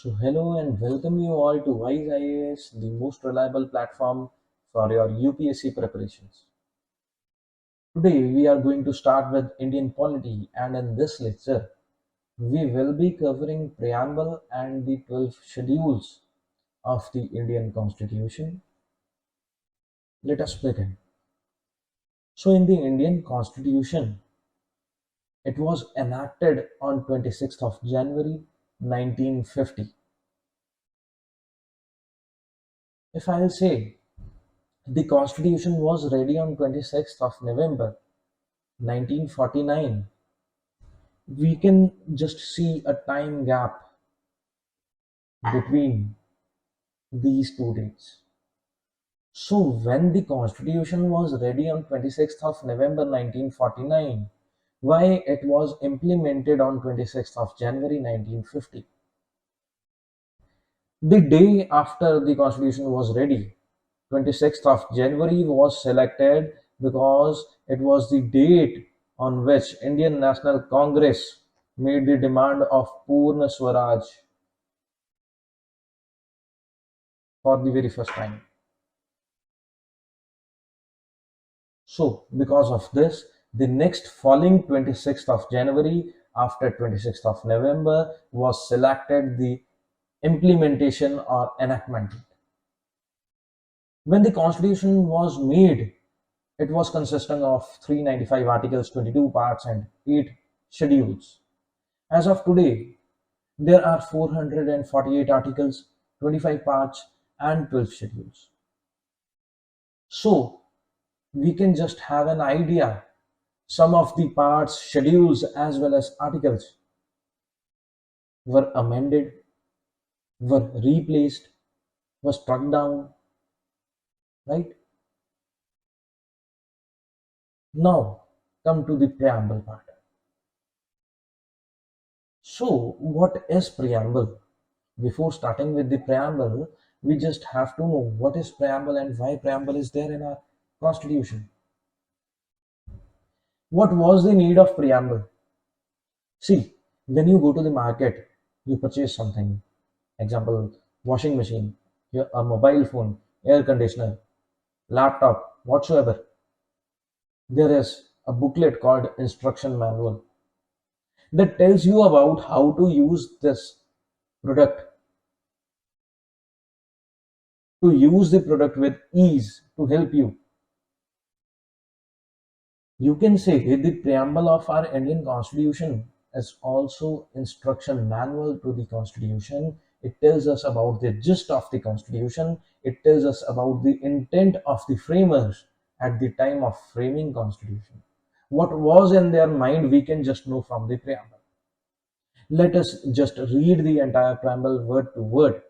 So, hello and welcome you all to Wise IAS, the most reliable platform for your UPSC preparations. Today, we are going to start with Indian polity, and in this lecture, we will be covering Preamble and the 12 schedules of the Indian Constitution. Let us begin. So, in the Indian Constitution, it was enacted on 26th of January 1950. If I'll say the Constitution was ready on 26th of November 1949, we can just see a time gap between these two dates. So when the Constitution was ready on 26th of November 1949, why it was implemented on 26th of January 1950? The day after the Constitution was ready, 26th of January was selected because it was the date on which Indian National Congress made the demand of Purna Swaraj for the very first time. So, because of this, the next following 26th of January after 26th of November was selected the implementation or enactment. When the constitution was made, it was consisting of 395 articles, 22 parts, and 8 schedules. As of today, there are 448 articles, 25 parts, and 12 schedules. So, we can just have an idea. Some of the parts, schedules, as well as articles were amended, were replaced, were struck down, right? Now, come to the preamble part. So, what is preamble? Before starting with the preamble, we just have to know what is preamble and why preamble is there in our constitution. What was the need of preamble? See, when you go to the market, you purchase something. Example, washing machine, a mobile phone, air conditioner, laptop, whatsoever. There is a booklet called instruction manual that tells you about how to use this product, to use the product with ease to help you. You can say the preamble of our Indian Constitution is also instruction manual to the Constitution. It tells us about the gist of the Constitution. It tells us about the intent of the framers at the time of framing Constitution. What was in their mind, we can just know from the preamble. Let us just read the entire preamble word to word.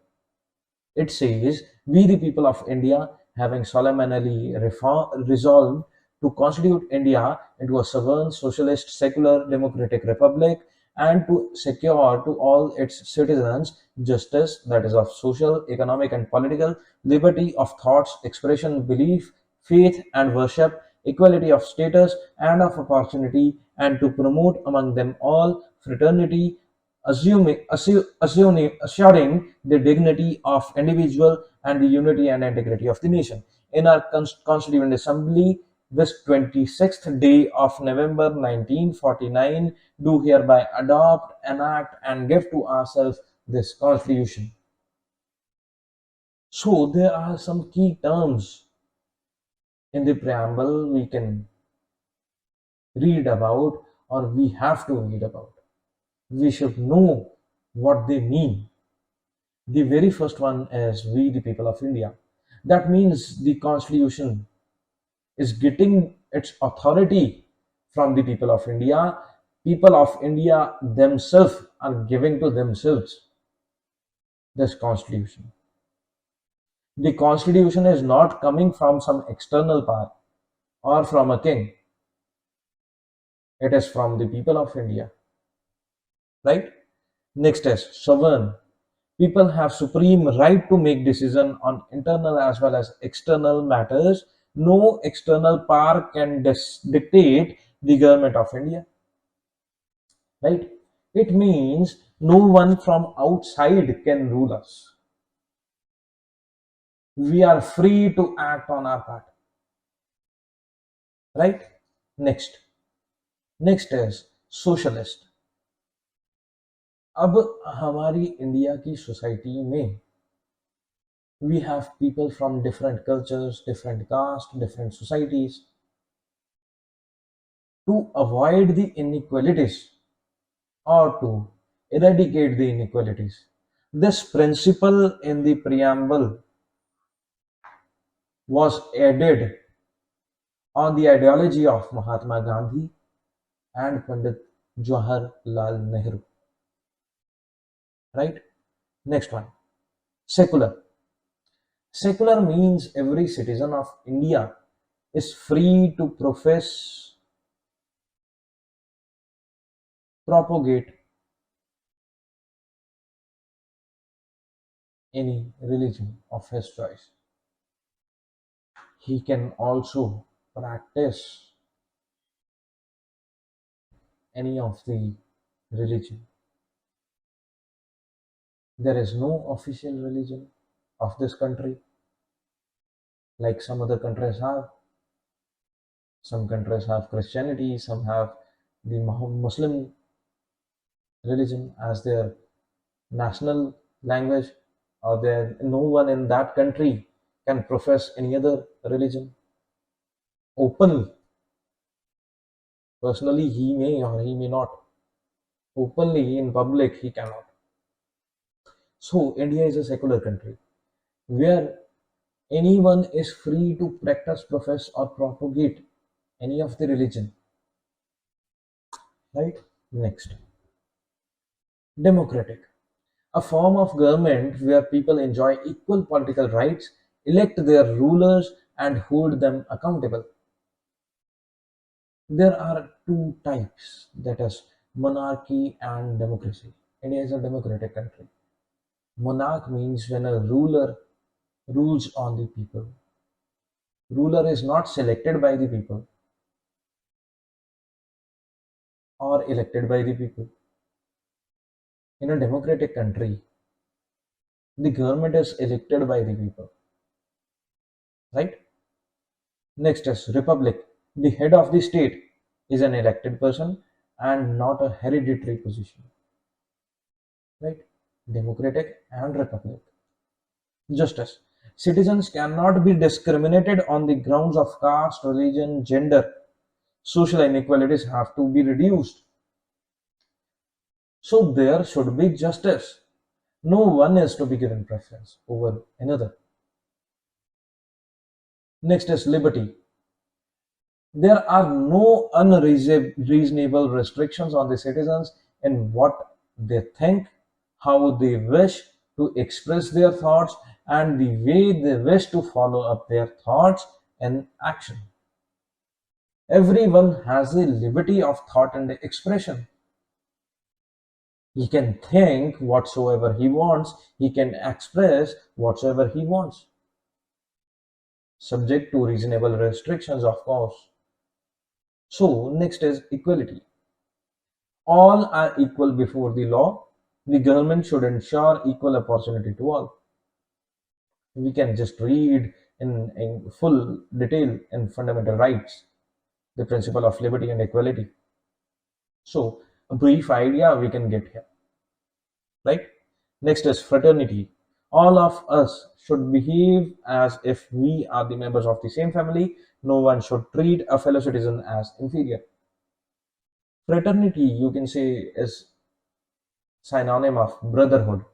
It says, "We, the people of India, having solemnly resolved to constitute India into a sovereign, socialist, secular, democratic republic, and to secure to all its citizens justice, that is, of social, economic, and political, liberty of thoughts, expression, belief, faith, and worship, equality of status and of opportunity, and to promote among them all fraternity, assuring the dignity of individual and the unity and integrity of the nation. In our Constituent Assembly, this 26th day of November 1949, do hereby adopt, enact, and give to ourselves this Constitution." So there are some key terms in the preamble we can read about, or we have to read about. We should know what they mean. The very first one is "We, the people of India." That means the Constitution is getting its authority from the people of India. People of India themselves are giving to themselves this Constitution. The Constitution is not coming from some external power or from a king. It is from the people of India, right? Next is sovereign. People have supreme right to make decision on internal as well as external matters. No external power can dictate the government of India, right? It means No one from outside can rule us. We are free to act on our part. Right? Next. Next is socialist. अब हमारी India की society में we have people from different cultures, different castes, different societies. To avoid the inequalities or to eradicate the inequalities, this principle in the preamble was added on the ideology of Mahatma Gandhi and Pandit Jawaharlal Nehru. Right? Next one. Secular. Secular means every citizen of India is free to profess, propagate any religion of his choice. He can also practice any of the religion. There is no official religion of this country like some other countries have. Some countries have Christianity, some have the Muslim religion as their national language, or there no one in that country can profess any other religion openly. Personally, he may or he may not. Openly in public, he cannot. So, India is a secular country where anyone is free to practice, profess, or propagate any of the religion. Right? Next. Democratic. A form of government where people enjoy equal political rights, elect their rulers, and hold them accountable. There are two types, that is monarchy and democracy. India is a democratic country. Monarch means when a ruler rules on the people. Ruler is not selected by the people or elected by the people. In a democratic country, the government is elected by the people. Right? Next is republic. The head of the state is an elected person and not a hereditary position. Right? Democratic and republic. Justice. Citizens cannot be discriminated on the grounds of caste, religion, gender. Social inequalities have to be reduced. So there should be justice. No one is to be given preference over another. Next is liberty. There are no unreasonable restrictions on the citizens in what they think, how they wish to express their thoughts, and the way they wish to follow up their thoughts and action. Everyone has the liberty of thought and expression. He can think whatsoever he wants, he can express whatsoever he wants, subject to reasonable restrictions, of course. So, next is equality. All are equal before the law. The government should ensure equal opportunity to all. We can just read in full detail in fundamental rights the principle of liberty and equality. So, a brief idea we can get here. Right? Next is fraternity. All of us should behave as if we are the members of the same family. No one should treat a fellow citizen as inferior. Fraternity, you can say, is synonym of brotherhood,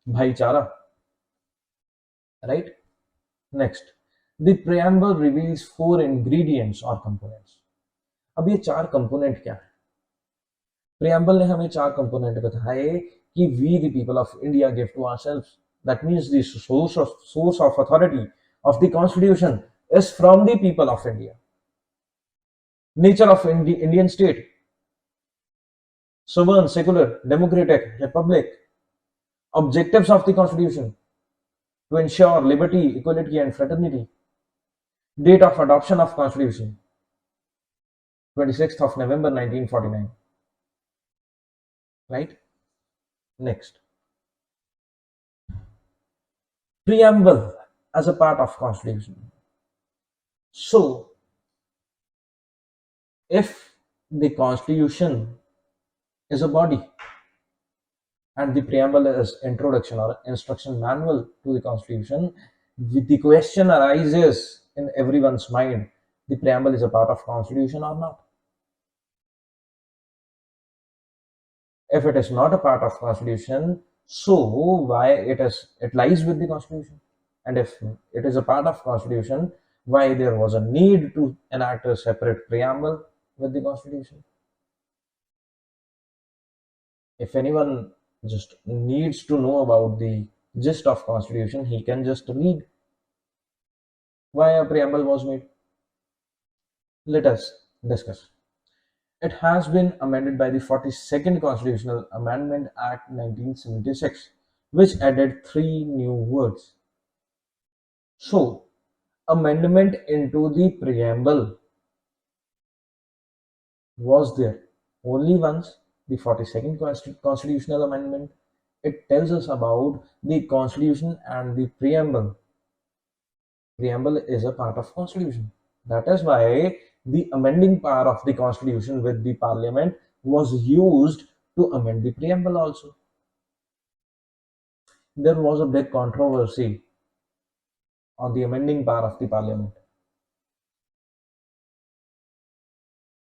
bhaichara, right? Next, the preamble reveals four ingredients or components. अब ये चार component क्या है? Preamble ने हमें चार component बताए कि we the people of India give to ourselves. That means the source of authority of the constitution is from the people of India. Nature of Indian state: sovereign, secular, democratic, republic. Objectives of the constitution: to ensure liberty, equality, and fraternity. Date of adoption of constitution: 26th of November 1949. Right? Next, preamble as a part of constitution. So if the constitution is a body and the preamble is introduction or instruction manual to the constitution, the question arises in everyone's mind: the preamble is a part of constitution or not? If it is not a part of constitution, so why it lies with the constitution? And if it is a part of constitution, why there was a need to enact a separate preamble with the constitution? If anyone just needs to know about the gist of constitution, he can just read why a preamble was made. Let us discuss. It has been amended by the 42nd Constitutional Amendment Act 1976, which added three new words. So, amendment into the preamble was there only once, the 42nd Constitutional Amendment. It tells us about the Constitution and the preamble. Preamble is a part of Constitution. That is why the amending power of the Constitution with the Parliament was used to amend the preamble also. There was a big controversy on the amending power of the Parliament.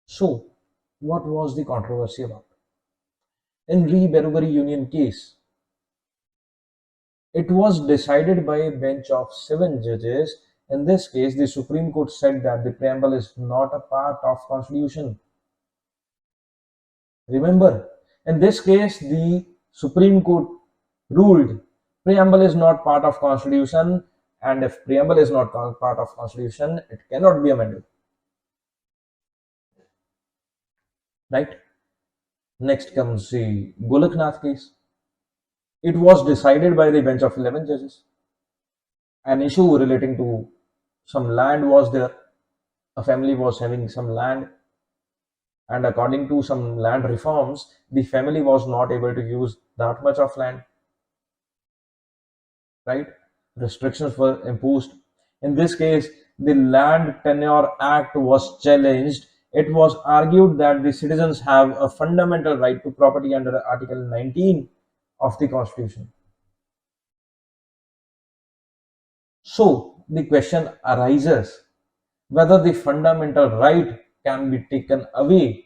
So, what was the controversy about? In Re-Berugari Union case, it was decided by a bench of 7 judges. In this case, the Supreme Court said that the preamble is not a part of Constitution. Remember, in this case, the Supreme Court ruled preamble is not part of Constitution, and if preamble is not part of Constitution, it cannot be amended. Right? Next comes the Golaknath case. It was decided by the bench of 11 judges. An issue relating to some land was there. A family was having some land, and according to some land reforms, the family was not able to use that much of land. Right? Restrictions were imposed. In this case, the Land Tenure Act was challenged. It was argued that the citizens have a fundamental right to property under Article 19 of the Constitution. So, the question arises whether the fundamental right can be taken away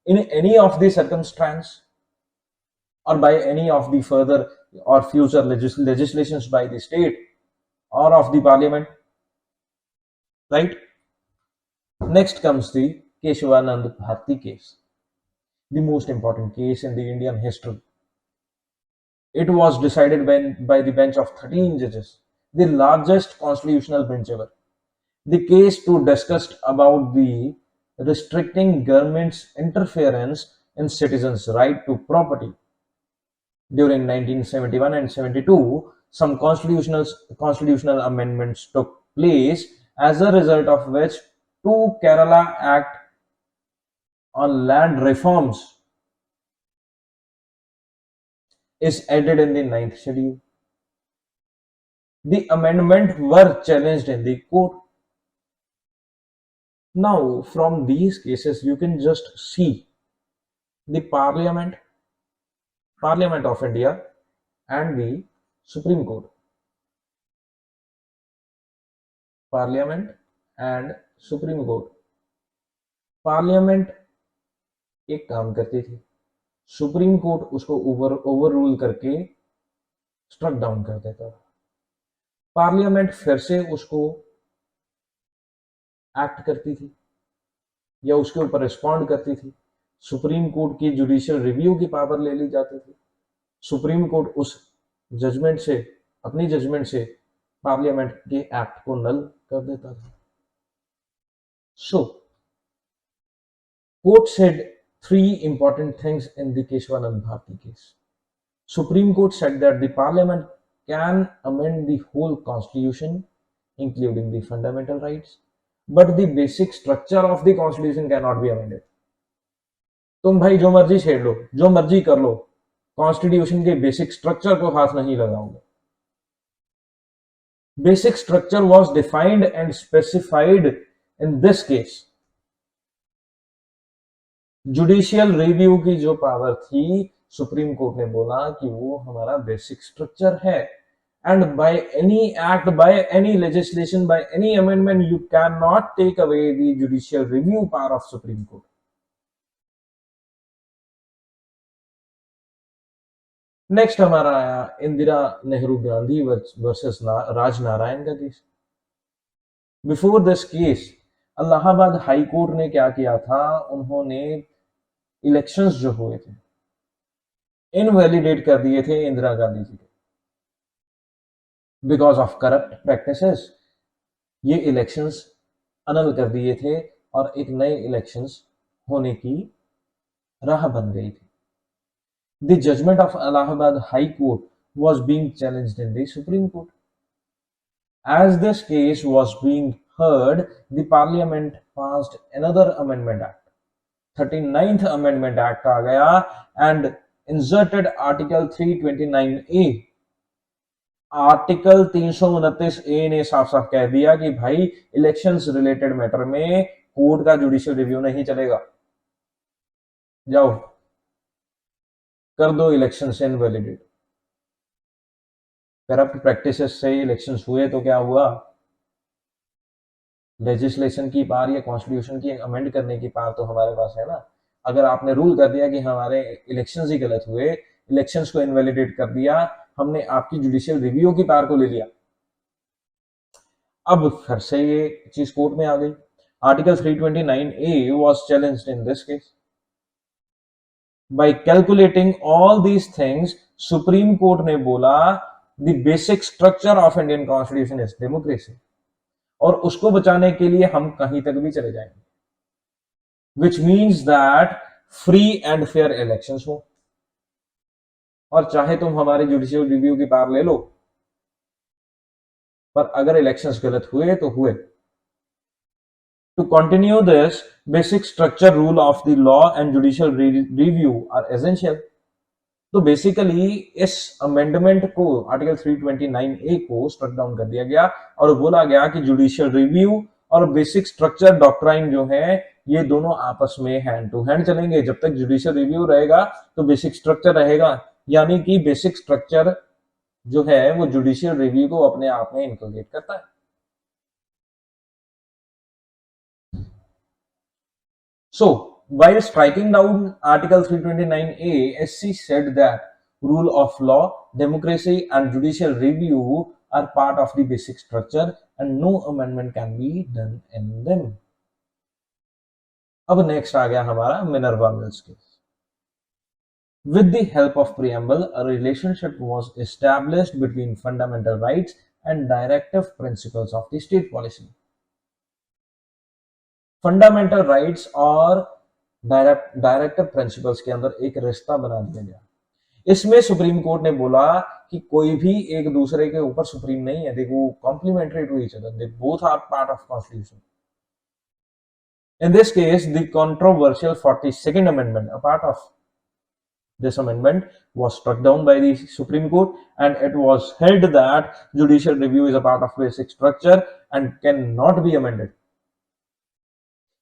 in any of the circumstance or by any of the further or future legislations by the state or of the parliament, right? Next comes the Keshavanand Bharti case, the most important case in the Indian history. It was decided by the bench of 13 judges, the largest constitutional bench ever. The case to discussed about the restricting government's interference in citizens' right to property. During 1971 and 72, some constitutional amendments took place, as a result of which two Kerala Act on land reforms is added in the ninth schedule. The amendment were challenged in the court. Now, from these cases, you can just see the Parliament of India, and the Supreme Court. Parliament and Supreme Court. Parliament एक काम करती थी, supreme court उसको over rule करके struck down कर देता था। Parliament फिर से उसको एक्ट करती थी या उसके ऊपर रिस्पॉन्ड करती थी। सुप्रीम कोर्ट की जुडिशियल रिव्यू की पावर ले ली जाती थी। सुप्रीम कोर्ट उस जजमेंट से, अपनी जजमेंट से पार्लियामेंट के एक्ट को नल कर देता था। So court said three important things in the Keshavanand Bharti case. Supreme Court said that the Parliament can amend the whole Constitution, including the fundamental rights, but the basic structure of the Constitution cannot be amended. तुम भाई जो मर्जी छेड़ लो, जो मर्जी कर लो, constitution के basic structure को हाथ नहीं लगाओगे। Basic structure was defined and specified in this case. Judicial review की जो पावर थी, सुप्रीम कोर्ट ने बोला कि वो हमारा बेसिक स्ट्रक्चर है, and by any act, by any legislation, by any amendment, you can not take away the judicial review power of supreme court. Next हमारा आया इंदिरा नेहरू गांधी वर्सेस राजनारायण का case. Before this case Allahabad high court ने क्या किया था, उन्होंने elections जो हुए थे इनवैलिडेट कर दिए थे इंदिरा गांधी जी के, बिकॉज ऑफ करप्ट प्रैक्टिसेस। ये इलेक्शंस अनल कर दिए थे और एक नए इलेक्शंस होने की राह बन गई थी। The judgment of Allahabad High Court was being challenged in the Supreme Court. As this case was being heard, the Parliament passed another Amendment Act. 39th Amendment Act आ गया and inserted Article 329A. Article 329A ने साफ साफ कह दिया कि भाई elections related matter में court का जुडिशियल रिव्यू नहीं चलेगा, जाओ कर दो इलेक्शन से इनवैलिडेट। करप्ट प्रैक्टिसेस से इलेक्शंस हुए तो क्या हुआ, लेजिस्लेशन की पावर या कॉन्स्टिट्यूशन की अमेंड करने की पावर तो हमारे पास है ना। अगर आपने रूल कर दिया कि हमारे इलेक्शंस ही गलत हुए, इलेक्शंस को इनवैलिडेट कर दिया, हमने आपकी जुडिशियल रिव्यू की पावर को ले लिया। अब फिर से ये चीज कोर्ट में आ गई। Article 329A was challenged in this case. By calculating all these things, supreme court ने बोला the basic structure of Indian Constitution is democracy, और उसको बचाने के लिए हम कहीं तक भी चले जाएंगे, which means that free and fair elections हो, और चाहे तुम हमारे जुडिशियल रिव्यू की पावर ले लो, पर अगर इलेक्शंस गलत हुए तो हुए। To continue this, basic structure rule of the law and judicial review are essential. तो बेसिकली इस अमेंडमेंट को, आर्टिकल 329A को स्ट्रक डाउन कर दिया गया और बोला गया कि जुडिशियल रिव्यू और बेसिक स्ट्रक्चर डॉक्ट्राइन जो है ये दोनों आपस में हैंड टू हैंड चलेंगे। जब तक जुडिशियल रिव्यू रहेगा तो बेसिक स्ट्रक्चर रहेगा, यानी कि बेसिक स्ट्रक्चर जो है वो जुडिशियल रिव्यू को अपने आप में इंक्लूड करता है। So, while striking down Article 329A, SC said that rule of law, democracy and judicial review are part of the basic structure and no amendment can be done in them. अब next आ गया हमारा Minerva mills case. With the help of preamble, a relationship was established between fundamental rights and directive principles of the state policy. Fundamental rights और directive principles के अंदर एक रिश्ता बना दिया गया। इसमें सुप्रीम कोर्ट ने बोला कि कोई भी एक दूसरे के ऊपर सुप्रीम नहीं है, देखो complementary to each other, they both are part of constitution. In this case the controversial 42nd amendment, a part of this amendment was struck down by the Supreme Court, and it was held that judicial review is a part of basic structure and cannot be amended.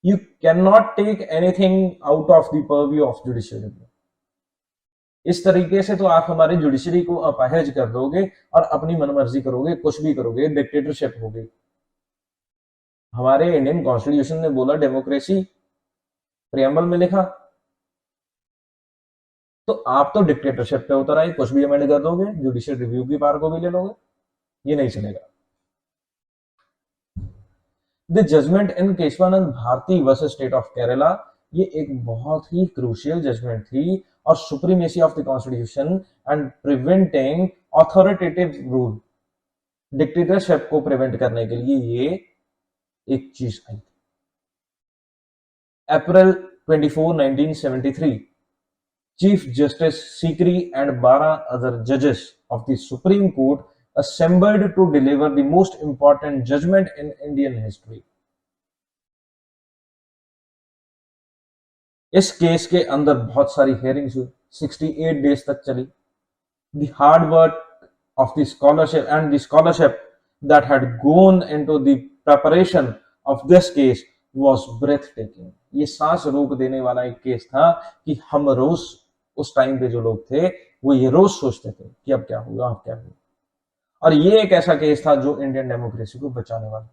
You cannot take anything out of the purview of judicial review. इस तरीके से तो आप हमारी judiciary को अपाहिज कर दोगे और अपनी मनमर्जी करोगे, कुछ भी करोगे, डिक्टेटरशिप होगी। हमारे इंडियन कॉन्स्टिट्यूशन ने बोला डेमोक्रेसी, प्रियम्बल में लिखा, तो आप तो डिक्टेटरशिप पे उतर आए, कुछ भी अमेंड कर दोगे, जुडिशियल रिव्यू की पावर को भी ले लोगे, ये नहीं चलेगा। The judgement in Kesavananda Bharati versus state of Kerala, ये एक बहुत ही क्रूशियल जजमेंट थी, और supremacy of the constitution and preventing authoritative rule, dictatorship को प्रिवेंट करने के लिए ये एक चीज आई। April 24, 1973, Chief Justice Sikri and 12 other judges of the Supreme Court assembled to deliver the most important judgment in Indian history. इस case के अंदर बहुत सारी हेयरिंग्स हुई, 68 days तक चली. The hard work of the scholarship and the scholarship that had gone into the preparation of this case was breathtaking. ये सांस रोक देने वाला एक केस था कि हम रोज उस टाइम पे जो लोग थे वो ये रोज सोचते थे कि अब क्या होगा, अब क्या होगा. और ये एक ऐसा केस था जो इंडियन डेमोक्रेसी को बचाने वाला.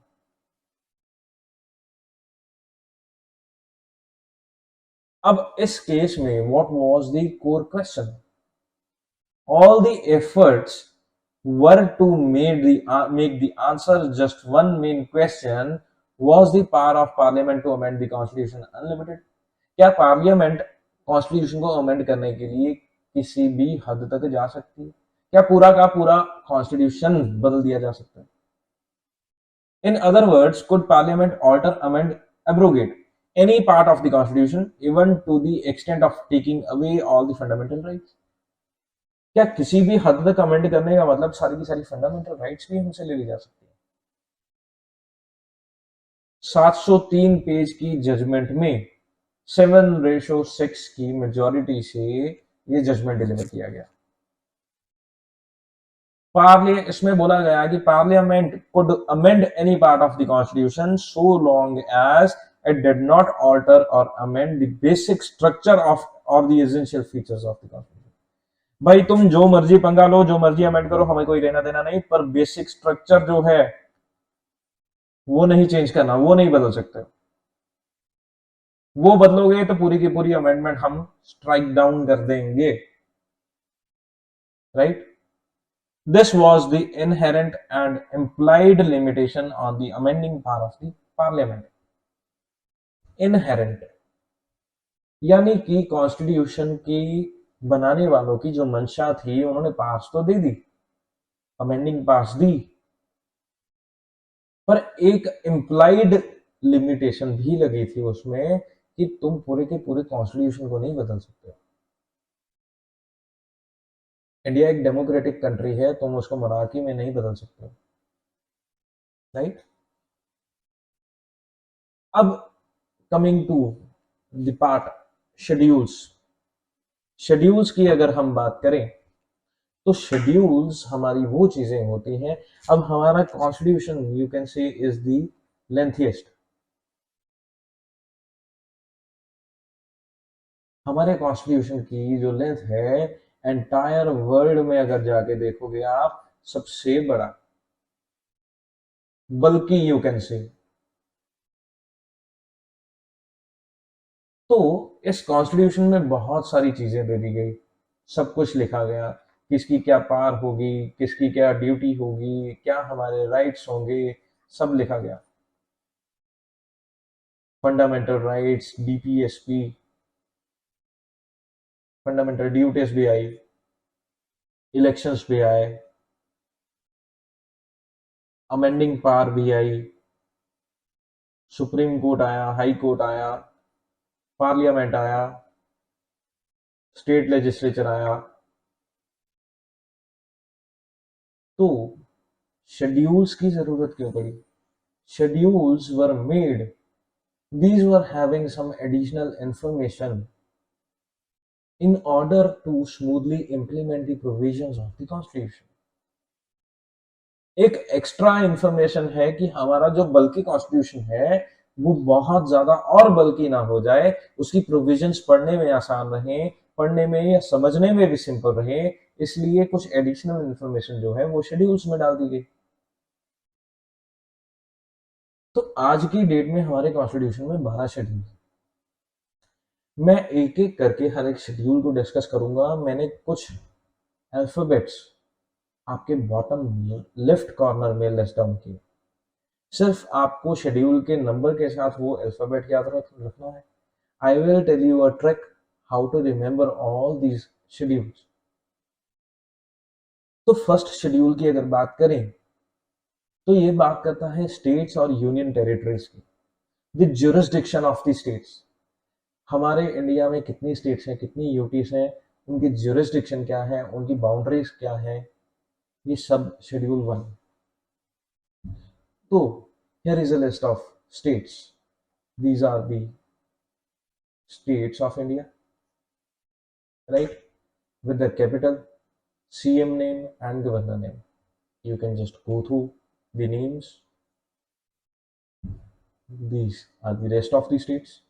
अब इस केस में what was the core question? All the efforts were to make the answer just one main question: was the power of parliament to amend the constitution unlimited? क्या parliament constitution को amend करने के लिए किसी भी हद तक जा सकती है? क्या पूरा का पूरा कॉन्स्टिट्यूशन बदल दिया जा सकता है? In other words, could parliament alter, amend, abrogate any part of the constitution, even to the extent of taking away all the fundamental rights? क्या किसी भी हद तक कमेंट करने का मतलब सारी की सारी फंडामेंटल राइट्स भी हमसे ले ली जा सकती है? 703 पेज की जजमेंट में 7/6 की मेजॉरिटी से ये जजमेंट डिलीवर किया गया. इसमें बोला गया कि parliament could amend any part of the constitution so long as it did not alter or amend the basic structure of or the essential features of the constitution. भाई तुम जो मर्जी पंगा लो, जो मर्जी अमेंड करो, हमें कोई लेना देना नहीं, पर बेसिक स्ट्रक्चर जो है वो नहीं चेंज करना, वो नहीं बदल सकते. वो बदलोगे तो पूरी की पूरी अमेंडमेंट हम स्ट्राइक डाउन कर देंगे. Right? This was the inherent and implied limitation on the amending power of the parliament. Inherent यानी कि कॉन्स्टिट्यूशन की बनाने वालों की जो मंशा थी उन्होंने पास तो दे दी, अमेंडिंग पास दी, पर एक इम्प्लाइड लिमिटेशन भी लगी थी उसमें कि तुम पूरे के पूरे कॉन्स्टिट्यूशन को नहीं बदल सकते. इंडिया एक डेमोक्रेटिक कंट्री है, तुम उसको मोनार्की में नहीं बदल सकते. राइट? अब coming to the part schedules. Schedules की अगर हम बात करें तो शेड्यूल्स हमारी वो चीजें होती हैं. अब हमारा constitution you can say is the lengthiest. हमारे कॉन्स्टिट्यूशन की जो लेंथ है एंटायर वर्ल्ड में अगर जाके देखोगे आप, सबसे बड़ा, बल्कि यू कैन से. तो इस कॉन्स्टिट्यूशन में बहुत सारी चीजें दे दी गई, सब कुछ लिखा गया, किसकी क्या पार होगी, किसकी क्या ड्यूटी होगी, क्या हमारे राइट्स होंगे, सब लिखा गया. Fundamental rights, DPSP, fundamental duties भी आई, इलेक्शंस भी आए, अमेंडिंग पावर भी आई, सुप्रीम कोर्ट आया, हाई कोर्ट आया, पार्लियामेंट आया, स्टेट लेजिस्लेचर आया. तो शेड्यूल्स की जरूरत क्यों पड़ी? Schedules were made, these were having some additional information in order to smoothly implement the provisions of the constitution. एक एक्स्ट्रा इंफॉर्मेशन है कि हमारा जो बल्कि कॉन्स्टिट्यूशन है वो बहुत ज्यादा और बल्कि ना हो जाए, उसकी प्रोविजंस पढ़ने में आसान रहे, पढ़ने में या समझने में भी सिंपल रहे, इसलिए कुछ एडिशनल इंफॉर्मेशन जो है वो शेड्यूल्स में डाल दी गई. तो आज की डेट में हमारे कॉन्स्टिट्यूशन में 12 शेड्यूल. मैं एक एक करके हर एक शेड्यूल को डिस्कस करूंगा. मैंने कुछ अल्फाबेट्स आपके बॉटम लेफ्ट कॉर्नर में लिस्ट डाउन किए. सिर्फ आपको शेड्यूल के नंबर के साथ वो अल्फाबेट याद रखना है. I will tell you a trick how to remember all these schedules. तो फर्स्ट शेड्यूल की अगर बात करें तो ये बात करता है स्टेट्स और यूनियन टेरिटरीज की, the jurisdiction of the states. हमारे इंडिया में कितनी स्टेट्स हैं, कितनी यूटीज हैं, उनकी ज्यूरिसडिक्शन क्या है, उनकी बाउंड्रीज क्या है, ये सब शेड्यूल 1. तो here is a list of states. These are the states of India. Right? with the capital, CM name and governor name. You can just go through the names. These are the rest of the states,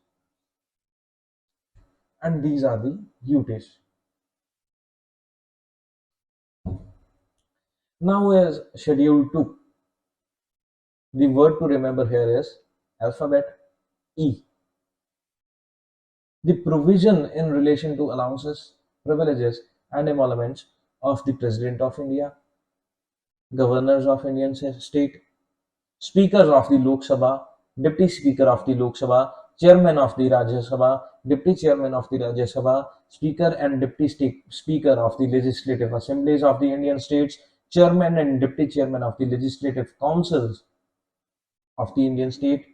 and these are the UTs. Now is schedule 2. The word to remember here is alphabet E. The provision in relation to allowances, privileges, and emoluments of the President of India, governors of Indian state, speakers of the Lok Sabha, deputy speaker of the Lok Sabha, chairman of the Rajya Sabha, deputy chairman of the Rajya Sabha, speaker and deputy speaker of the legislative assemblies of the Indian states, chairman and deputy chairman of the legislative councils of the Indian state,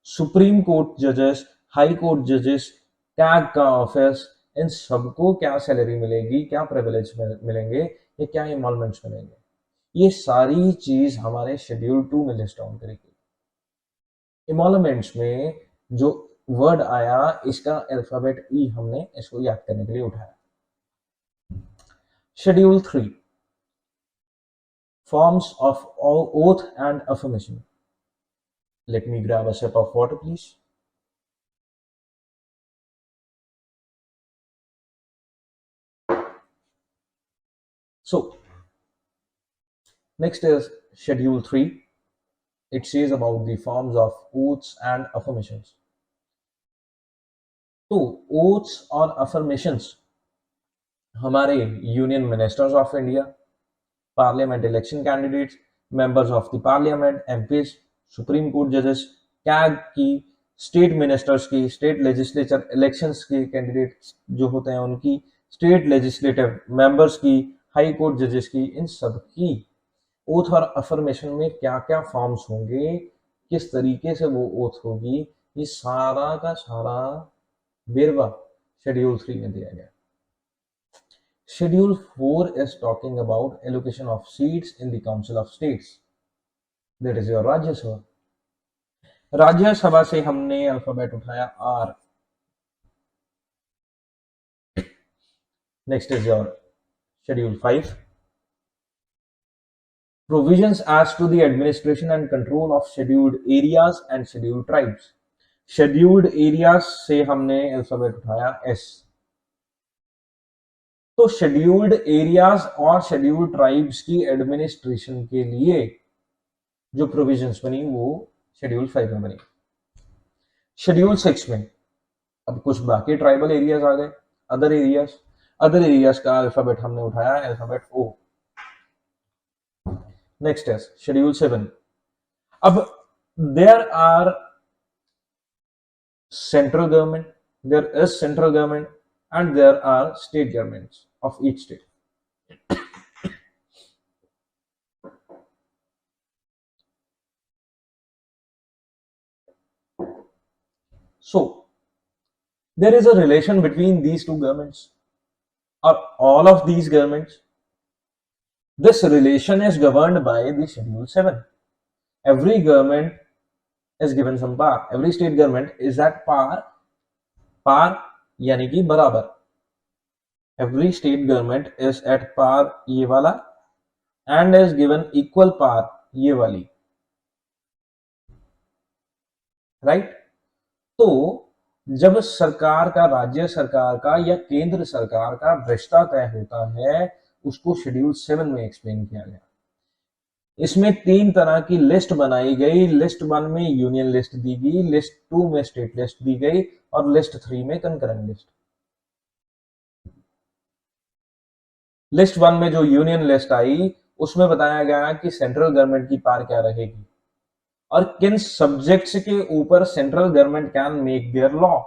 supreme court जजेस, high court जजेस, CAG का office, इन सबको क्या salary मिलेगी, क्या privilege मिलेंगे, या क्या इमॉल्वमेंट्स मिलेंगे, ये सारी चीज हमारे शेड्यूल 2 में लिस्ट डाउन करेगी। इमॉल्वमेंट्स में जो वर्ड आया इसका अल्फाबेट ई हमने इसको याद करने के लिए उठाया। Schedule 3 forms of oath and affirmation. Let me grab a sip of water, please. So, next is Schedule 3. It says about the forms of oaths and affirmations. तो oaths और affirmations हमारे union ministers of India, parliament election candidates, members of the parliament, MPs, supreme court जजेस, CAG की, state ministers की, state legislature elections के candidates जो होते हैं उनकी, स्टेट लेजिस्लेटिव मेंबर्स की, हाई कोर्ट जजेस की, इन सब की ओथ और अफर्मेशन में क्या क्या फॉर्म्स होंगे, किस तरीके से वो ओथ होगी, ये सारा का सारा बेरवा शेड्यूल 3 में दिया गया। Schedule 4 is talking about allocation of seats in the Council of States. That is your Rajya Sabha. राज्य सभा से हमने अल्फाबेट उठाया R. Next is your Schedule 5. Provisions as to the administration and control of scheduled areas and scheduled tribes. Scheduled areas से हमने alphabet उठाया S. तो scheduled areas और शेड्यूल्ड ट्राइब्स की एडमिनिस्ट्रेशन के लिए जो प्रोविजंस बनी वो शेड्यूल 5 में बनी। शेड्यूल 6 में अब कुछ बाकी ट्राइबल एरियाज आ गए, अदर एरियाज का अल्फाबेट हमने उठाया अल्फाबेट O. नेक्स्ट है शेड्यूल 7. अब there are central government, there is central government and there are state governments of each state. So there is a relation between these two governments or all of these governments. This relation is governed by the Schedule 7. Every government is given some power. Every state government is at par यानी कि बराबर। Every state government is at par ये वाला and is given equal par ये वाली, right. तो जब सरकार का, राज्य सरकार का या केंद्र सरकार का रिश्ता तय होता है उसको शेड्यूल 7 में एक्सप्लेन किया गया। इसमें 3 तरह की लिस्ट बनाई गई। लिस्ट 1 में यूनियन लिस्ट दी गई, लिस्ट 2 में स्टेट लिस्ट दी गई और लिस्ट 3 में कंकरेंट लिस्ट। लिस्ट 1 में जो यूनियन लिस्ट आई उसमें बताया गया कि सेंट्रल गवर्नमेंट की पावर क्या रहेगी और किन सब्जेक्ट्स के ऊपर central government can make their law.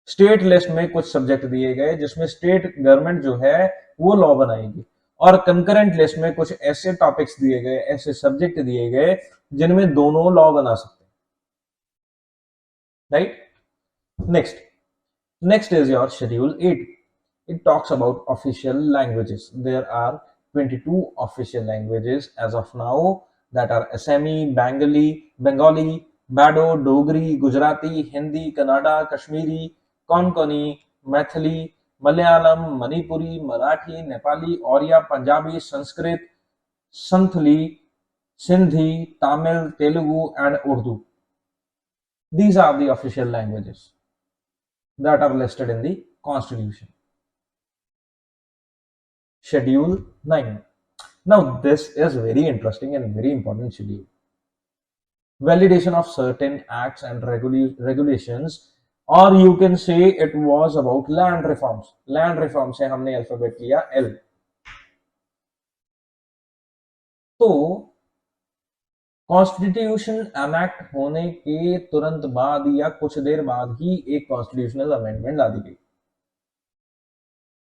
State list में कुछ सब्जेक्ट दिए गए जिसमें स्टेट गवर्नमेंट जो है वो लॉ बनाएगी, और कंकरेंट लिस्ट में कुछ ऐसे टॉपिक्स दिए गए, ऐसे सब्जेक्ट दिए गए जिनमें दोनों लॉ बना सकते हैं, right. Next is your schedule 8. It talks about official languages. There are 22 official languages as of now that are Assami, Bengali, Bado, Dogri, Gujarati, Hindi, Kannada, Kashmiri, Konkani, Maithili, Malayalam, Manipuri, Marathi, Nepali, Oriya, Punjabi, Sanskrit, Santhali, Sindhi, Tamil, Telugu, and Urdu. These are the official languages that are listed in the Constitution. Schedule 9. Now, this is very interesting and very important schedule. Validation of certain acts and regulations, or you can say it was about land reforms. Land reforms से हमने alphabet लिया L. तो constitution अमेक्ट होने के तुरंत बाद या कुछ देर बाद ही एक कॉन्स्टिट्यूशनल अमेंडमेंट ला दी गई।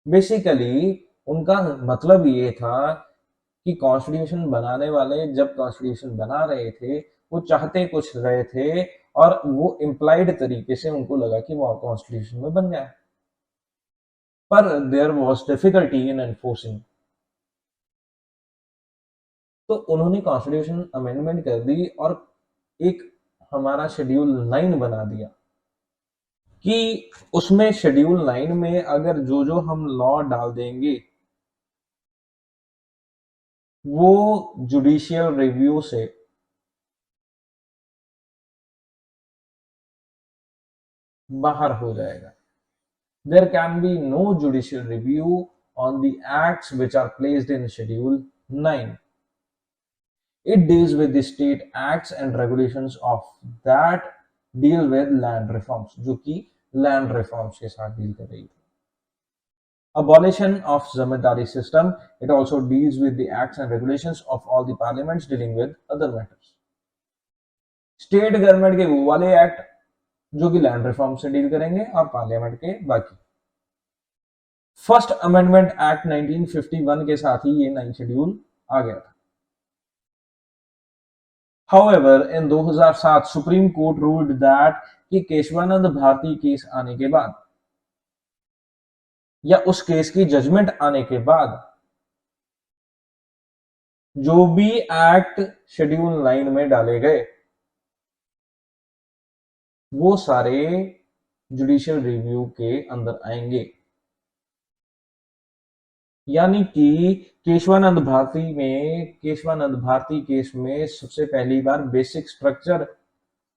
बेसिकली उनका मतलब ये था कि कॉन्स्टिट्यूशन बनाने वाले जब कॉन्स्टिट्यूशन बना रहे थे वो चाहते कुछ रहे थे और वो इम्प्लाइड तरीके से उनको लगा कि वो कॉन्स्टिट्यूशन में बन गया, पर there was difficulty in enforcing. तो उन्होंने कॉन्स्टिट्यूशन अमेंडमेंट कर दी और एक हमारा शेड्यूल 9 बना दिया कि उसमें शेड्यूल 9 में अगर जो जो हम लॉ डाल देंगे वो जुडिशियल रिव्यू से बाहर हो जाएगा। There can be no judicial review on the acts which are placed in Schedule 9. It deals with the state acts and regulations of that deal with land reforms, जो कि land reforms के साथ deal कर रही थी। Abolition of zamindari system, it also deals with the acts and regulations of all the parliaments dealing with other matters. State government के वो वाले एक्ट जो कि लैंड रिफॉर्म से डील करेंगे और पार्लियामेंट के बाकी। फर्स्ट अमेंडमेंट एक्ट 1951 के साथ ही ये 9 शेड्यूल आ गया था। However, in 2007 supreme court ruled that कि केशवानंद भारती केस आने के बाद या उस केस की जजमेंट आने के बाद जो भी एक्ट शेड्यूल 9 में डाले गए वो सारे जुडिशियल रिव्यू के अंदर आएंगे। यानी कि केशवानंद भारती केस में सबसे पहली बार बेसिक स्ट्रक्चर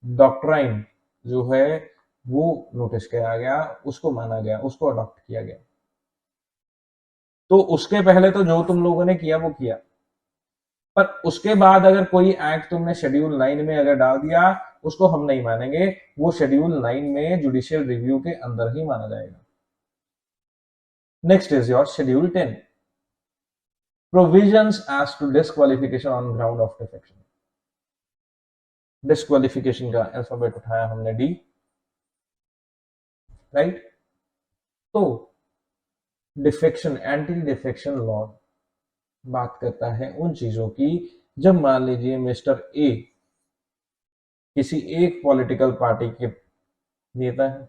डॉक्ट्राइन जो है वो नोटिस किया गया, उसको माना गया, उसको अडॉप्ट किया गया। तो उसके पहले तो जो तुम लोगों ने किया वो किया, पर उसके बाद अगर कोई एक्ट तुमने शेड्यूल 9 में अगर डाल दिया उसको हम नहीं मानेंगे, वो शेड्यूल 9 में जुडिशियल रिव्यू के अंदर ही माना जाएगा। Next is your schedule 10, provisions as to disqualification on ground of defection. Disqualification का अल्फाबेट उठाया हमने डी, राइट। तो डिफेक्शन, एंटी डिफेक्शन लॉ बात करता है उन चीजों की जब मान लीजिए मिस्टर ए किसी एक पॉलिटिकल पार्टी के नेता है,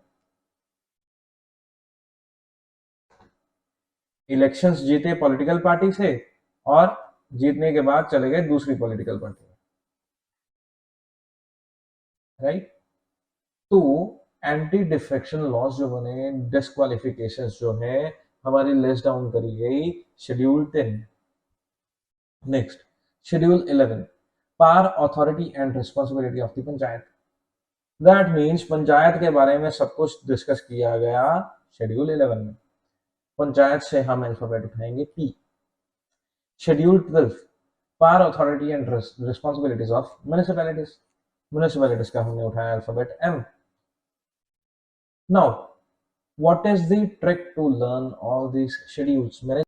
इलेक्शंस जीते पॉलिटिकल पार्टी से और जीतने के बाद चले गए दूसरी पॉलिटिकल पार्टी में, राइट। तो एंटी डिफेक्शन लॉज जो बने, डिस्क्वालिफिकेशन जो है हमारी लिस्ट डाउन करी गई schedule 10। Next schedule 11, power, authority and responsibility of the panchayat. That means panchayat के बारे में सब कुछ डिस्कस किया गया शेड्यूल 11 में। पंचायत से हम अल्फाबेट उठाएंगे P. Schedule 12, power, authority and responsibilities of municipalities. Municipalities का हमने उठाया alphabet M. Now what is the trick to learn all these schedules? मैंने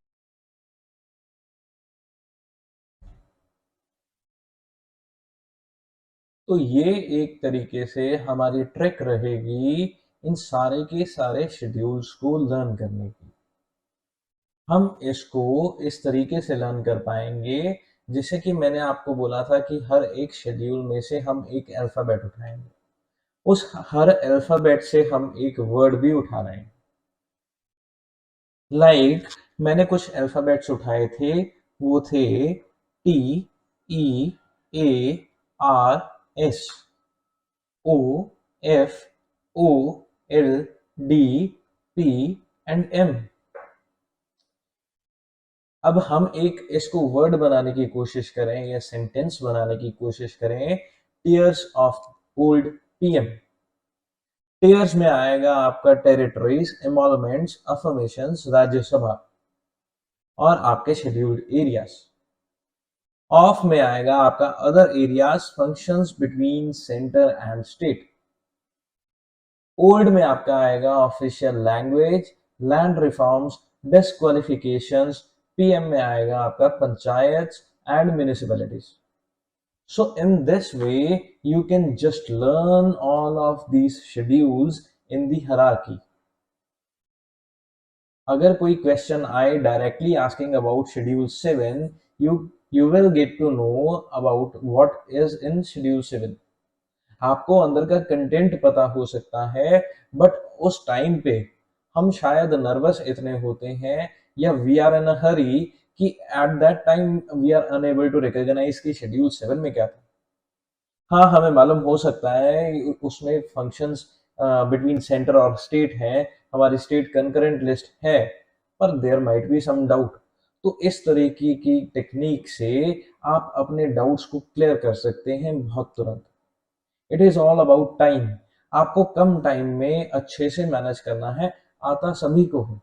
तो ये एक तरीके से हमारी ट्रिक रहेगी इन सारे के सारे शेड्यूल्स को लर्न करने की। हम इसको इस तरीके से लर्न कर पाएंगे जैसे कि मैंने आपको बोला था कि हर एक शेड्यूल में से हम एक अल्फाबेट उठाएंगे, उस हर अल्फाबेट से हम एक वर्ड भी उठा रहे हैं। लाइक मैंने कुछ अल्फाबेट्स उठाए थे, वो थे T, E, A, R, S, O, F, O, L, D, P and M. अब हम एक इसको वर्ड बनाने की कोशिश करें या सेंटेंस बनाने की कोशिश करें, tears of old PM. Tears में आएगा आपका टेरिटरीज, एमोलमेंट्स, अफर्मेशंस, राज्यसभा और आपके शेड्यूल्ड एरियाज। ऑफ में आएगा आपका other areas, functions between centre and state. Old में आपका आएगा official language, land reforms, disqualifications. PM में आएगा आपका panchayat and municipalities. So in this way, you can just learn all of these schedules in the hierarchy. अगर कोई question आए directly asking about schedule 7, you will get to know about what is in schedule 7. आपको अंदर का content पता हो सकता है, बट उस टाइम पे हम शायद नर्वस इतने होते हैं या we are in a hurry कि at that time we are unable to recognise कि शेड्यूल 7 में क्या था। हाँ, हमें मालूम हो सकता है उसमें फंक्शंस बिटवीन सेंटर और स्टेट है, हमारी स्टेट कंकरेंट लिस्ट है, पर there might be some doubt. तो इस तरीके की टेक्निक से आप अपने डाउट्स को क्लियर कर सकते हैं बहुत तुरंत। It is all about time. आपको कम टाइम में अच्छे से मैनेज करना है, आता सभी को है।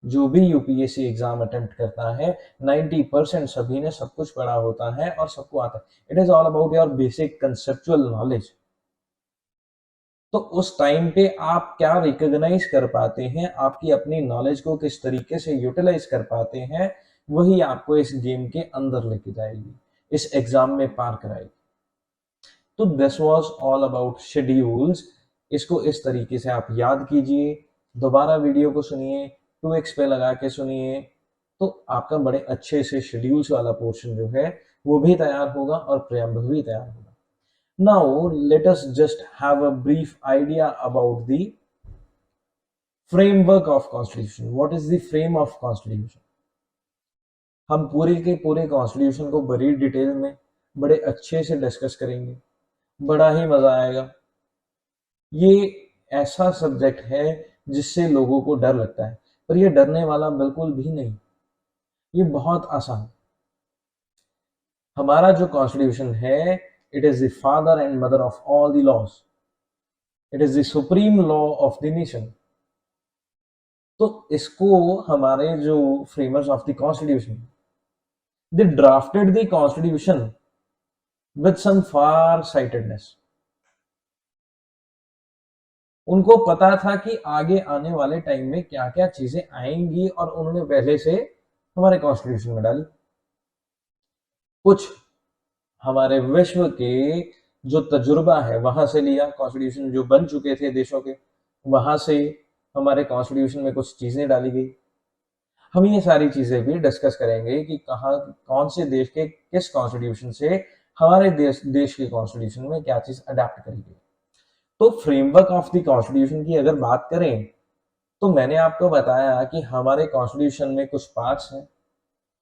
जो भी यूपीएससी एग्जाम अटेम्प्ट करता है 90% सभी ने सब कुछ पढ़ा होता है और सबको आता है। It is all about your basic conceptual knowledge. तो उस टाइम पे आप क्या रिकॉग्नाइज कर पाते हैं, आपकी अपनी नॉलेज को किस तरीके से यूटिलाइज कर पाते हैं, वही आपको इस गेम के अंदर लेके जाएगी, इस एग्जाम में पार कराएगी। तो this was all about schedules. इसको इस तरीके से आप याद कीजिए, दोबारा वीडियो को सुनिए, 2x पे लगा के सुनिए, तो आपका बड़े अच्छे से शेड्यूल्स वाला पोर्शन जो है वो भी तैयार होगा और प्रियम्बल भी तैयार होगा। Now let us just have a brief idea about the framework of constitution. What is the frame of constitution? हम पूरे के पूरे कॉन्स्टिट्यूशन को बड़ी डिटेल में बड़े अच्छे से डिस्कस करेंगे, बड़ा ही मजा आएगा। ये ऐसा सब्जेक्ट है जिससे लोगों को डर लगता है, पर ये डरने वाला बिल्कुल भी नहीं, ये बहुत आसान। हमारा जो कॉन्स्टिट्यूशन है, it is the father and mother of all the laws. It is the supreme law of the nation. तो इसको हमारे जो framers of the constitution, they drafted the constitution with some far sightedness. उनको पता था कि आगे आने वाले टाइम में क्या क्या चीजें आएंगी और उन्होंने पहले से हमारे कॉन्स्टिट्यूशन में डाली। कुछ हमारे विश्व के जो तजुर्बा है वहां से लिया, कॉन्स्टिट्यूशन जो बन चुके थे देशों के, वहां से हमारे कॉन्स्टिट्यूशन में कुछ चीजें डाली गई। हम ये सारी चीजें भी डिस्कस करेंगे कि कहाँ कौन से देश के किस कॉन्स्टिट्यूशन से हमारे देश के कॉन्स्टिट्यूशन में क्या चीज अडेप्ट करी गई। तो फ्रेमवर्क ऑफ द कॉन्स्टिट्यूशन की अगर बात करें, तो मैंने आपको बताया कि हमारे कॉन्स्टिट्यूशन में कुछ पार्ट्स हैं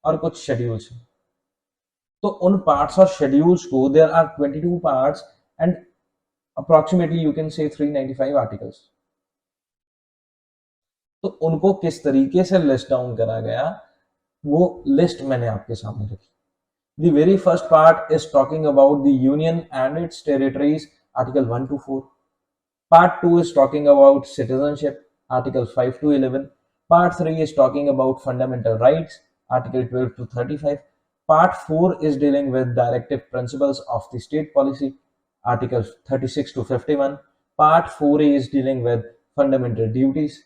और कुछ शेड्यूल्स हैं। तो उन पार्ट्स और शेड्यूल्स को, there are 22 parts and approximately you can say 395 articles. तो उनको किस तरीके से लिस्ट डाउन करा गया, वो लिस्ट मैंने आपके सामने रखी। The very first part is talking about the union and its territories, article 1 to 4. Part 2 is talking about citizenship, article 5 to 11. Part 3 is talking about fundamental rights, article 12 to 35. Part 4 is dealing with directive principles of the state policy, article 36 to 51. Part 4A is dealing with fundamental duties,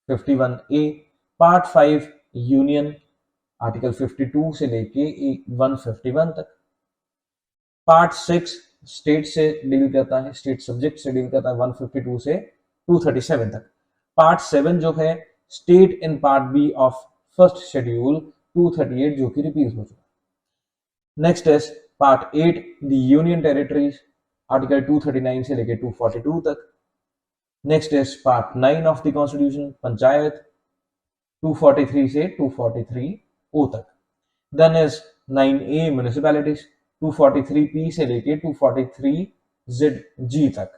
51A. Part 5 union, article 52 से लेके 151 तक। Part 6 state से deal करता है, state subject से deal करता है 152 से 237 तक। पार्ट 7 जो है state in part B of first schedule 238, जो कि रिपीट हो चुका। Next is part 8 the union territories, article 239 से लेके 242 तक। Next is part 9 of the constitution, panchayat, 243 से 243 ओ तक। Then is 9A municipalities, 243P से लेके 243ZG तक।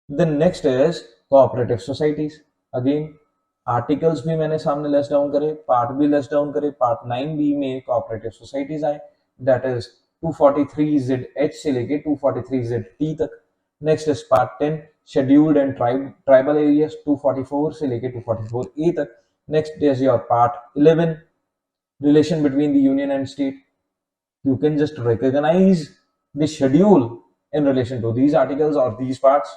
Then next is cooperative societies. Again articles भी मैंने सामने लेस डाउन करे, पार्ट भी लेस डाउन करे. पार्ट 9B में कोऑपरेटिव सोसाइटीज आए, दैट इज 243ZH से लेके 243ZT तक. Next is part 10 scheduled and tribal areas 244 से लेके 244A तक. Next is your part 11 relation between the union and state. You can just recognize the schedule in relation to these articles or these parts.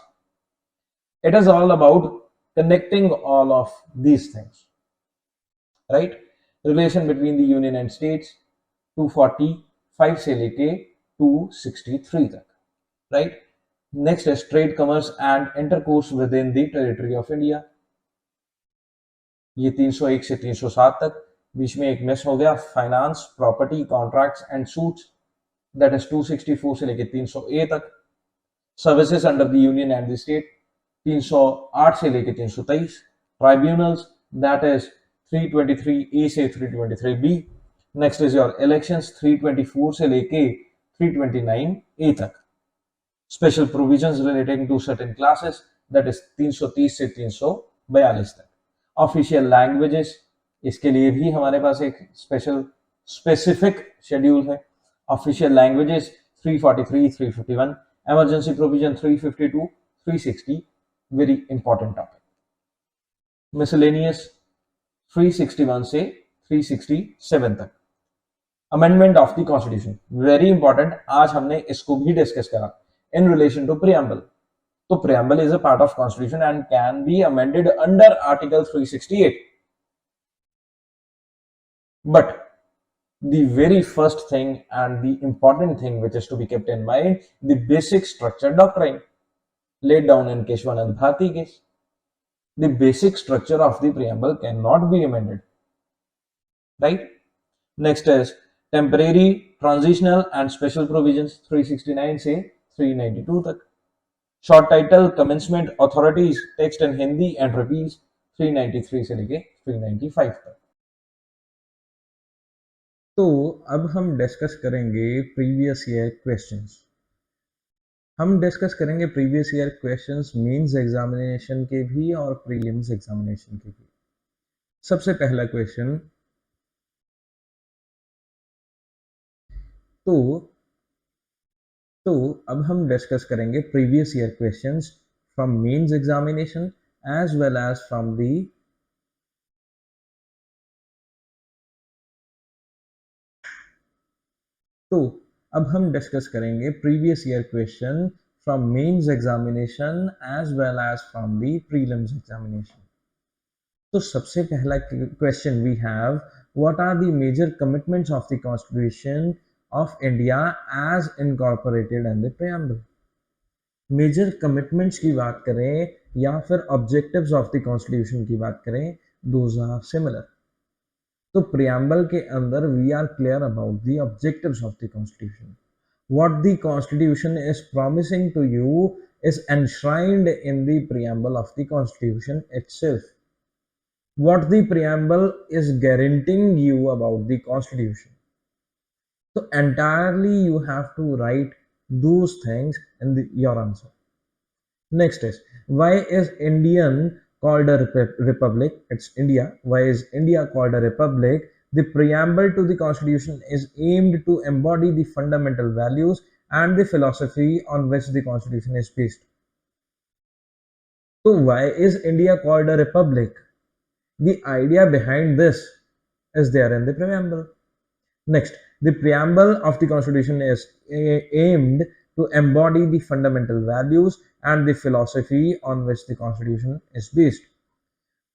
It is all about connecting all of these things, right? Relation between the union and states 245 से लेके 263 तक, right? Next is trade, commerce and intercourse within the territory of India. ये 301 से 307 तक. बीच में एक miss हो गया, finance, property, contracts and suits, that is 264 से लेके 300A तक. Services under the union and the state 308 से लेके 323. ट्राइब्यूनल्स, दैट इज 323A से 323B. Next is your elections 324 से लेके 329A तक. Special provisions relating to certain classes, that is 330 से 342 तक. ऑफिशियल लैंग्वेजेस, इसके लिए भी हमारे पास एक स्पेसिफिक शेड्यूल है. Official languages 343, 351. Emergency provision 352, 360, very important topic. Miscellaneous 361 से 367 तक. Amendment of the constitution, very important. आज हमने इसको भी डिस्कस करा इन रिलेशन टू प्रीएम्बल. तो preamble is a part of constitution and can be amended under article 368. But the very first thing and the important thing which is to be kept in mind, the basic structure doctrine laid down in Keshwanand Bharti case. The basic structure of the preamble cannot be amended, right? Next is temporary, transitional and special provisions 369 से 392 तक. Short title, commencement, authorities, text in Hindi and repeals 393 से लेके 395 तक. तो अब हम discuss करेंगे previous year questions. हम डिस्कस करेंगे previous year questions mains examination के भी और प्रीलिम्स एग्जामिनेशन के भी. सबसे पहला क्वेश्चन, तो अब हम डिस्कस करेंगे previous year questions from mains examination as well as from the तो अब हम डिस्कस करेंगे previous year question from mains examination as well as from the prelims examination. तो सबसे पहला question we have, what are the major commitments of the constitution of India as incorporated in the preamble. Major commitments की बात करें या फिर objectives of the constitution की बात करें, दोज आर सिमिलर. तो प्रीएम्बल के अंदर we are clear about the objectives of the constitution. What the constitution is promising to you is enshrined in the preamble of the constitution itself. What the preamble is guaranteeing you about the constitution. So entirely you have to write those things in your answer. Next is, why is Indian called a republic? It's India. Why is India called a republic? The preamble to the constitution is aimed to embody the fundamental values and the philosophy on which the constitution is based. So why is India called a republic? The idea behind this is there in the preamble. Next, the preamble of the constitution is aimed to embody the fundamental values and the philosophy on which the constitution is based.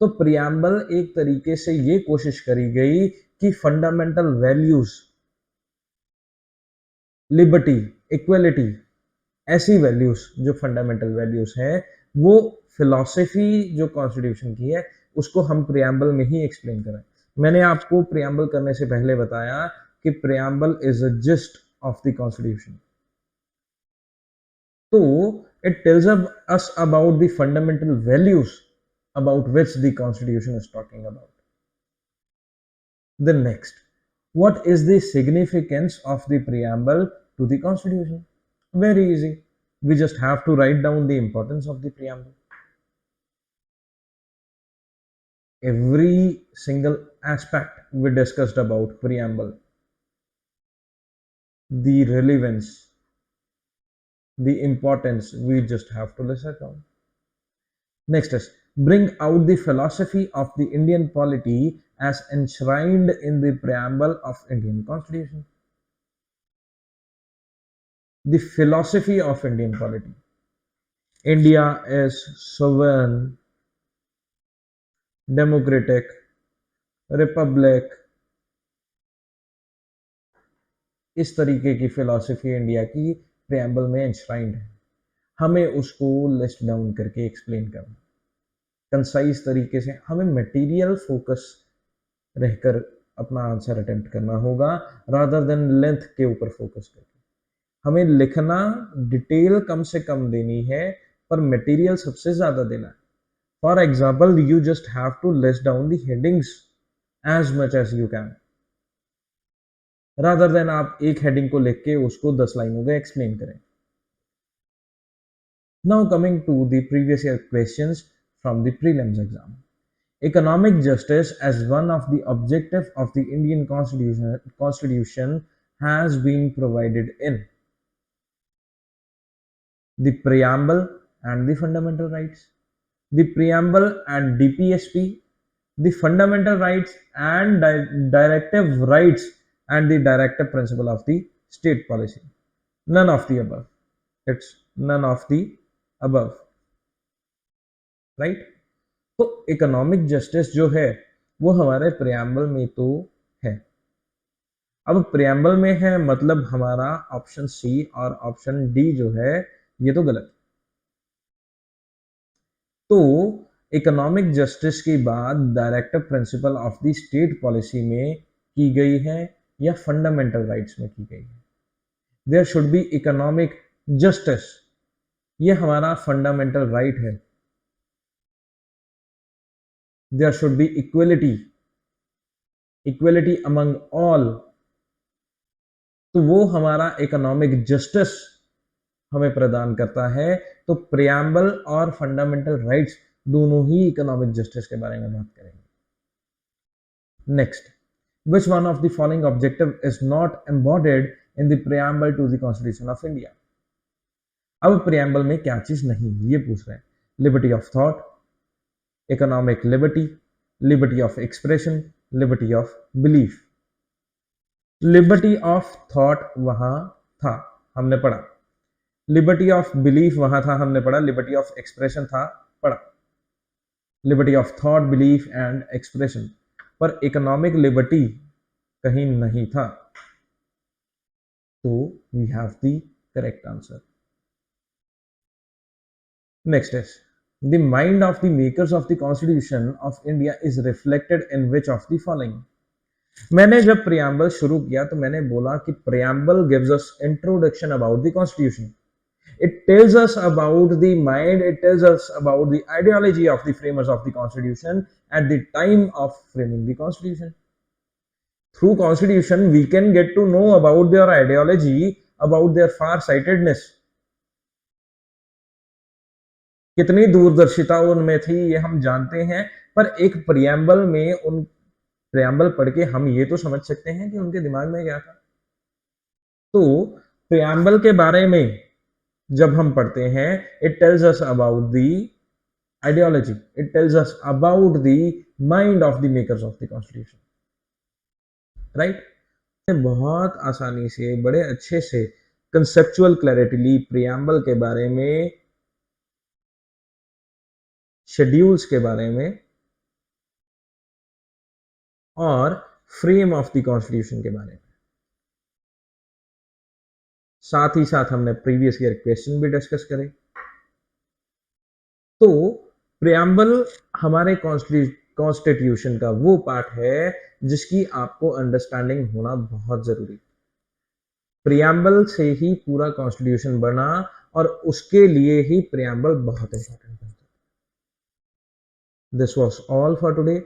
तो preamble एक तरीके से ये कोशिश करी गई कि fundamental values, liberty, equality, ऐसी वैल्यूज जो फंडामेंटल वैल्यूज हैं, वो फिलॉसफी जो कॉन्स्टिट्यूशन की है उसको हम प्रीएम्बल में ही एक्सप्लेन करें. मैंने आपको प्रीएम्बल करने से पहले बताया कि preamble is a gist of the constitution. तो it tells us about the fundamental values about which the constitution is talking about. The next, what is the significance of the preamble to the constitution? Very easy. We just have to write down the importance of the preamble. every single aspect we discussed about preamble, the relevance, the importance, we just have to listen down. Next is bring out the philosophy of the Indian polity as enshrined in the preamble of Indian Constitution. The philosophy of Indian polity. India is sovereign, democratic, republic. इस तरीके की philosophy India की preamble में एंश्राइंड है. हमें उसको list down करके explain करना कंसाइज तरीके से. हमें मटेरियल फोकस रहकर अपना आंसर अटेम्प्ट करना होगा रादर देन लेंथ के ऊपर फोकस करके. हमें लिखना डिटेल कम से कम देनी है पर मटेरियल सबसे ज्यादा देना है. For example you just have to list down the headings as much as you can rather than आप एक हेडिंग को लिख के उसको 10 लाइनों में एक्सप्लेन करें. Now coming to the previous year questions from the prelims exam. Economic justice as one of the objectives of the Indian Constitution has been provided in the Preamble and the Fundamental Rights, the Preamble and DPSP, the Fundamental Rights and Directive Rights and the Directive Principle of the State Policy. None of the above. It's none of the above. Right? तो economic justice जो है वो हमारे preamble में तो है. अब preamble में है मतलब हमारा ऑप्शन सी और ऑप्शन डी जो है ये तो गलत. तो इकोनॉमिक जस्टिस की बात directive principle of the state policy में की गई है या फंडामेंटल राइट्स में की गई है. There should be economic justice, ये हमारा फंडामेंटल राइट है. There should be equality among all. तो वो हमारा इकोनॉमिक जस्टिस हमें प्रदान करता है. तो प्रियम्बल और फंडामेंटल राइट्स दोनों ही इकोनॉमिक जस्टिस के बारे में बात करेंगे. Next, which one of the following objective is not embodied in the preamble to the Constitution of India? अब प्रियम्बल में क्या चीज नहीं ये पूछ रहे हैं. Liberty of thought, economic liberty, liberty of expression, liberty of belief. Liberty of thought वहां था हमने पढ़ा, लिबर्टी ऑफ बिलीफ वहां था हमने पढ़ा, लिबर्टी ऑफ एक्सप्रेशन था पढ़ा. Liberty of thought, belief and expression, पर इकोनॉमिक लिबर्टी कहीं नहीं था. तो we have the correct answer. Next is The mind of the makers of the Constitution of India is reflected in which of the following? मैंने जब preamble शुरू किया तो मैंने बोला कि preamble gives us introduction about the Constitution. It tells us about the mind, it tells us about the ideology of the framers of the Constitution at the time of framing the Constitution. Through Constitution, we can get to know about their ideology, about their far-sightedness. कितनी दूरदर्शिता उनमें थी ये हम जानते हैं, पर एक प्रियम्बल में उन प्रियम्बल पढ़ के हम ये तो समझ सकते हैं कि उनके दिमाग में क्या था. तो प्रियम्बल के बारे में जब हम पढ़ते हैं, it tells us about the ideology, it tells us about the mind of the makers of the constitution. Right? बहुत आसानी से बड़े अच्छे से कंसेप्चुअल क्लैरिटी प्रियम्बल के बारे में, शेड्यूल्स के बारे में और फ्रेम ऑफ द कॉन्स्टिट्यूशन के बारे में. साथ ही साथ हमने प्रीवियस ईयर क्वेश्चन भी डिस्कस करे. तो प्रियम्बल हमारे कॉन्स्टिट्यूशन का वो पार्ट है जिसकी आपको अंडरस्टैंडिंग होना बहुत जरूरी. प्रियम्बल से ही पूरा कॉन्स्टिट्यूशन बना और उसके लिए ही प्रियम्बल बहुत इंपॉर्टेंट है. This was all for today.